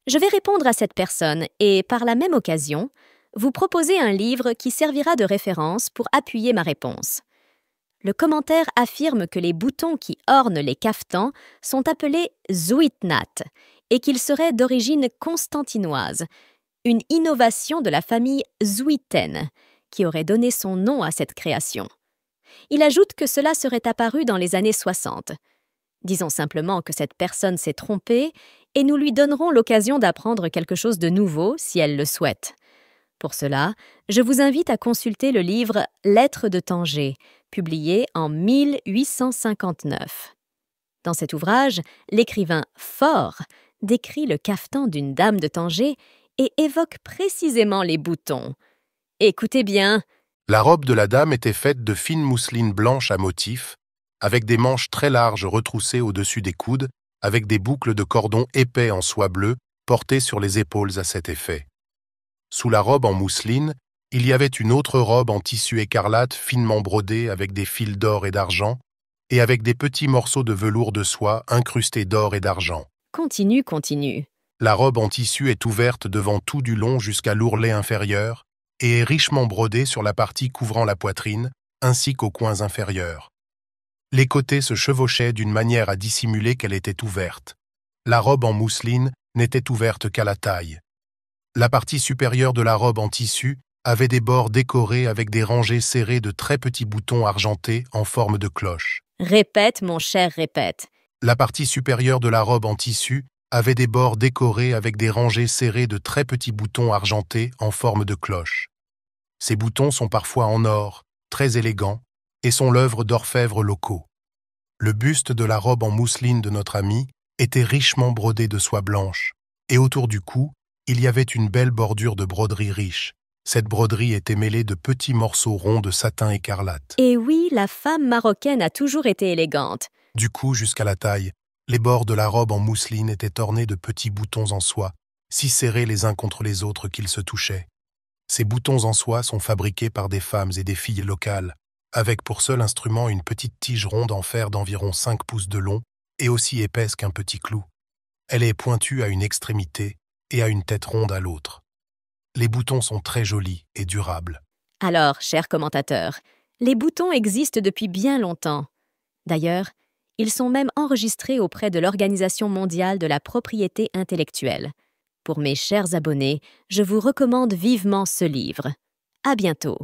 Je vais répondre à cette personne et, par la même occasion, vous proposer un livre qui servira de référence pour appuyer ma réponse. Le commentaire affirme que les boutons qui ornent les cafetans sont appelés zuitnat et qu'ils seraient d'origine constantinoise, une innovation de la famille Zuiten, qui aurait donné son nom à cette création. Il ajoute que cela serait apparu dans les années 60. Disons simplement que cette personne s'est trompée et nous lui donnerons l'occasion d'apprendre quelque chose de nouveau si elle le souhaite. Pour cela, je vous invite à consulter le livre « Lettres de Tanger », publié en 1859. Dans cet ouvrage, l'écrivain Faure décrit le cafetan d'une dame de Tanger et évoque précisément les boutons. Écoutez bien. La robe de la dame était faite de fine mousseline blanche à motifs, avec des manches très larges retroussées au-dessus des coudes, avec des boucles de cordon épais en soie bleue portées sur les épaules à cet effet. Sous la robe en mousseline, il y avait une autre robe en tissu écarlate finement brodée avec des fils d'or et d'argent, et avec des petits morceaux de velours de soie incrustés d'or et d'argent. Continue. La robe en tissu est ouverte devant tout du long jusqu'à l'ourlet inférieur et est richement brodée sur la partie couvrant la poitrine, ainsi qu'aux coins inférieurs. Les côtés se chevauchaient d'une manière à dissimuler qu'elle était ouverte. La robe en mousseline n'était ouverte qu'à la taille. La partie supérieure de la robe en tissu avait des bords décorés avec des rangées serrées de très petits boutons argentés en forme de cloche. Répète, mon cher, répète. La partie supérieure de la robe en tissu avait des bords décorés avec des rangées serrées de très petits boutons argentés en forme de cloche. Ces boutons sont parfois en or, très élégants, et sont l'œuvre d'orfèvres locaux. Le buste de la robe en mousseline de notre ami était richement brodé de soie blanche, et autour du cou, il y avait une belle bordure de broderie riche. Cette broderie était mêlée de petits morceaux ronds de satin écarlate. Et oui, la femme marocaine a toujours été élégante. Du cou jusqu'à la taille, les bords de la robe en mousseline étaient ornés de petits boutons en soie, si serrés les uns contre les autres qu'ils se touchaient. Ces boutons en soie sont fabriqués par des femmes et des filles locales, avec pour seul instrument une petite tige ronde en fer d'environ 5 pouces de long et aussi épaisse qu'un petit clou. Elle est pointue à une extrémité et a une tête ronde à l'autre. Les boutons sont très jolis et durables. Alors, cher commentateur, les boutons existent depuis bien longtemps. D'ailleurs, ils sont même enregistrés auprès de l'Organisation mondiale de la propriété intellectuelle. Pour mes chers abonnés, je vous recommande vivement ce livre. À bientôt.